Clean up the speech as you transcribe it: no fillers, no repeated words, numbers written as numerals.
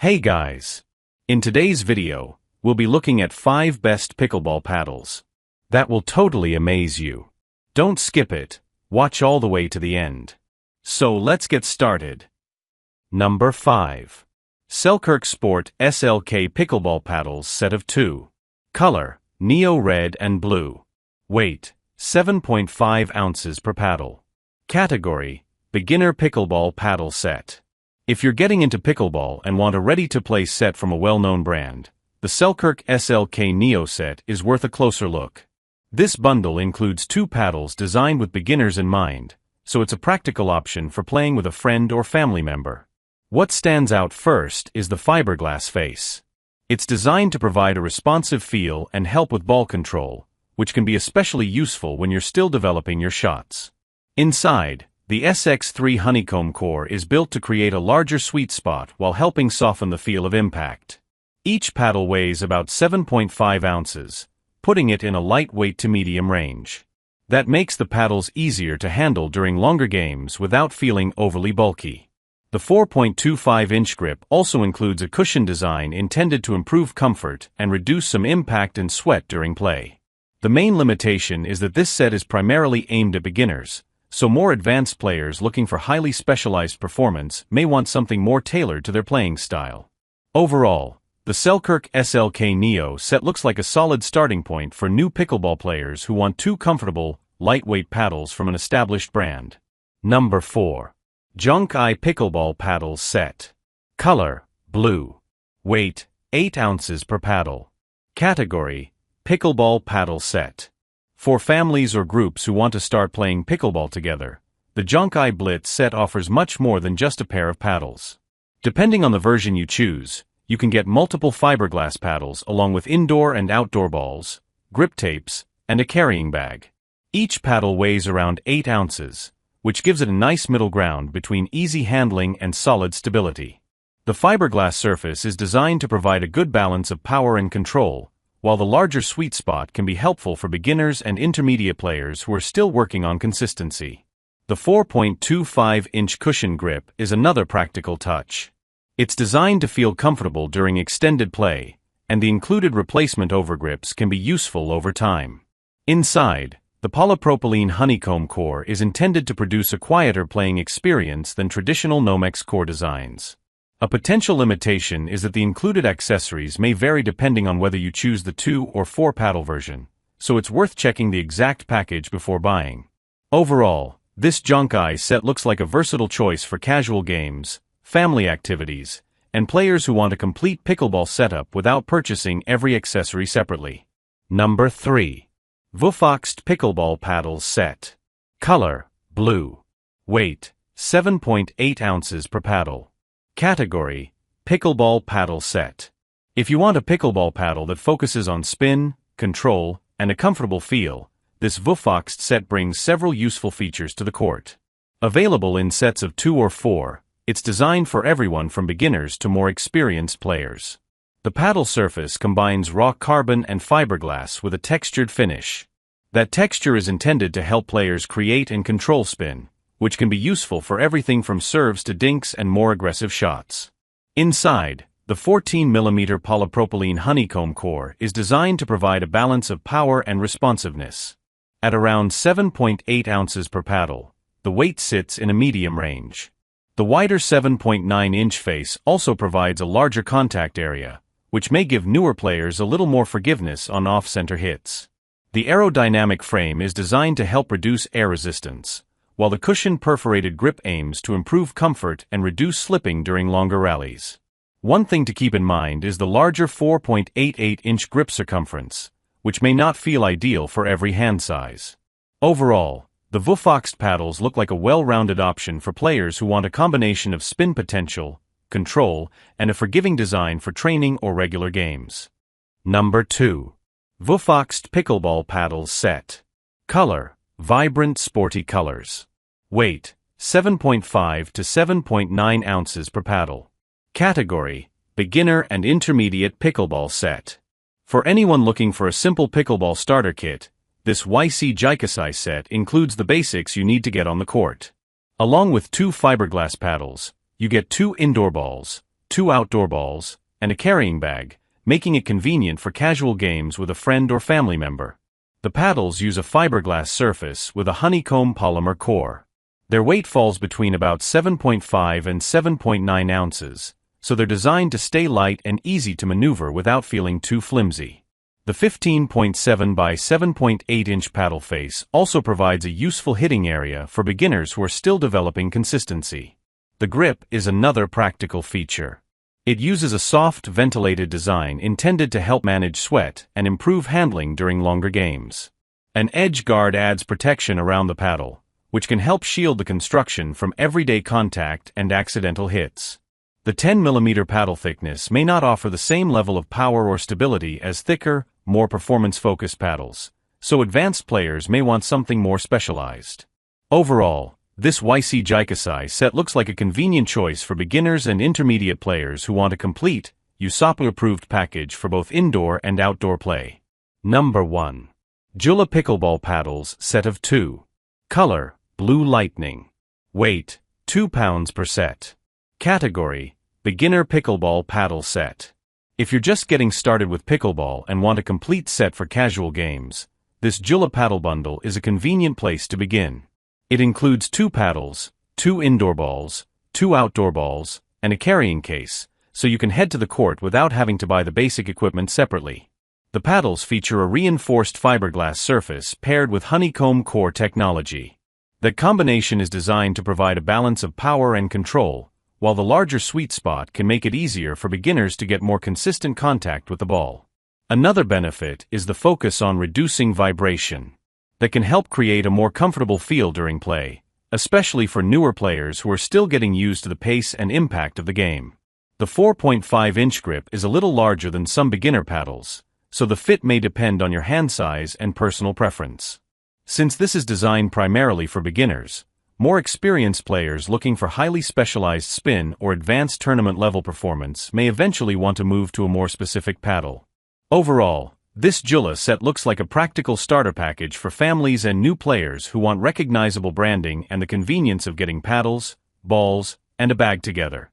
Hey guys! In today's video, we'll be looking at 5 best pickleball paddles. That will totally amaze you. Don't skip it, watch all the way to the end. So let's get started. Number 5. Selkirk Sport SLK Pickleball Paddles Set of 2. Color, Neo Red and Blue. Weight, 7.5 ounces per paddle. Category, Beginner Pickleball Paddle Set. If you're getting into pickleball and want a ready-to-play set from a well-known brand, the Selkirk SLK Neo set is worth a closer look. This bundle includes 2 paddles designed with beginners in mind, so it's a practical option for playing with a friend or family member. What stands out first is the fiberglass face. It's designed to provide a responsive feel and help with ball control, which can be especially useful when you're still developing your shots. Inside, the SX3 honeycomb core is built to create a larger sweet spot while helping soften the feel of impact. Each paddle weighs about 7.5 ounces, putting it in a lightweight to medium range. That makes the paddles easier to handle during longer games without feeling overly bulky. The 4.25-inch grip also includes a cushion design intended to improve comfort and reduce some impact and sweat during play. The main limitation is that this set is primarily aimed at beginners, so more advanced players looking for highly specialized performance may want something more tailored to their playing style. Overall, the Selkirk SLK Neo set looks like a solid starting point for new pickleball players who want 2 comfortable, lightweight paddles from an established brand. Number 4. JoncAye Pickleball Paddles Set. Color, Blue. Weight, 8 ounces per paddle. Category, Pickleball Paddle Set. For families or groups who want to start playing pickleball together, the JoncAye Blitz set offers much more than just a pair of paddles. Depending on the version you choose, you can get multiple fiberglass paddles along with indoor and outdoor balls, grip tapes, and a carrying bag. Each paddle weighs around 8 ounces, which gives it a nice middle ground between easy handling and solid stability. The fiberglass surface is designed to provide a good balance of power and control, while the larger sweet spot can be helpful for beginners and intermediate players who are still working on consistency. The 4.25-inch cushion grip is another practical touch. It's designed to feel comfortable during extended play, and the included replacement overgrips can be useful over time. Inside, the polypropylene honeycomb core is intended to produce a quieter playing experience than traditional Nomex core designs. A potential limitation is that the included accessories may vary depending on whether you choose the 2 or 4 paddle version, so it's worth checking the exact package before buying. Overall, this JoncAye set looks like a versatile choice for casual games, family activities, and players who want a complete pickleball setup without purchasing every accessory separately. Number 3. VUFOXT Pickleball Paddles Set. Color, Blue. Weight, 7.8 ounces per paddle. Category, Pickleball Paddle Set. If you want a pickleball paddle that focuses on spin, control, and a comfortable feel, this VUFOXT set brings several useful features to the court. Available in sets of 2 or 4, it's designed for everyone from beginners to more experienced players. The paddle surface combines raw carbon and fiberglass with a textured finish. That texture is intended to help players create and control spin, which can be useful for everything from serves to dinks and more aggressive shots. Inside, the 14mm polypropylene honeycomb core is designed to provide a balance of power and responsiveness. At around 7.8 ounces per paddle, the weight sits in a medium range. The wider 7.9-inch face also provides a larger contact area, which may give newer players a little more forgiveness on off-center hits. The aerodynamic frame is designed to help reduce air resistance, while the cushion-perforated grip aims to improve comfort and reduce slipping during longer rallies. One thing to keep in mind is the larger 4.88-inch grip circumference, which may not feel ideal for every hand size. Overall, the VUFOXT paddles look like a well-rounded option for players who want a combination of spin potential, control, and a forgiving design for training or regular games. Number 2. VUFOXT Pickleball Paddles Set. Color, Vibrant sporty colors. Weight, 7.5 to 7.9 ounces per paddle. Category, Beginner and Intermediate Pickleball Set. For anyone looking for a simple pickleball starter kit, this JoncAye set includes the basics you need to get on the court. Along with 2 fiberglass paddles, you get 2 indoor balls, 2 outdoor balls, and a carrying bag, making it convenient for casual games with a friend or family member. The paddles use a fiberglass surface with a honeycomb polymer core. Their weight falls between about 7.5 and 7.9 ounces, so they're designed to stay light and easy to maneuver without feeling too flimsy. The 15.7 by 7.8 inch paddle face also provides a useful hitting area for beginners who are still developing consistency. The grip is another practical feature. It uses a soft, ventilated design intended to help manage sweat and improve handling during longer games. An edge guard adds protection around the paddle, which can help shield the construction from everyday contact and accidental hits. The 10mm paddle thickness may not offer the same level of power or stability as thicker, more performance-focused paddles, so advanced players may want something more specialized. Overall, this JoncAye set looks like a convenient choice for beginners and intermediate players who want a complete, USAPA-approved package for both indoor and outdoor play. Number 1. JOOLA Pickleball Paddles Set of 2. Color: Blue Lightning. Weight: 2 pounds per set. Category: Beginner Pickleball Paddle Set. If you're just getting started with pickleball and want a complete set for casual games, this JOOLA paddle bundle is a convenient place to begin. It includes 2 paddles, 2 indoor balls, 2 outdoor balls, and a carrying case, so you can head to the court without having to buy the basic equipment separately. The paddles feature a reinforced fiberglass surface paired with honeycomb core technology. The combination is designed to provide a balance of power and control, while the larger sweet spot can make it easier for beginners to get more consistent contact with the ball. Another benefit is the focus on reducing vibration. That can help create a more comfortable feel during play, especially for newer players who are still getting used to the pace and impact of the game. The 4.5-inch grip is a little larger than some beginner paddles, so the fit may depend on your hand size and personal preference. Since this is designed primarily for beginners, more experienced players looking for highly specialized spin or advanced tournament-level performance may eventually want to move to a more specific paddle. Overall, this JOOLA set looks like a practical starter package for families and new players who want recognizable branding and the convenience of getting paddles, balls, and a bag together.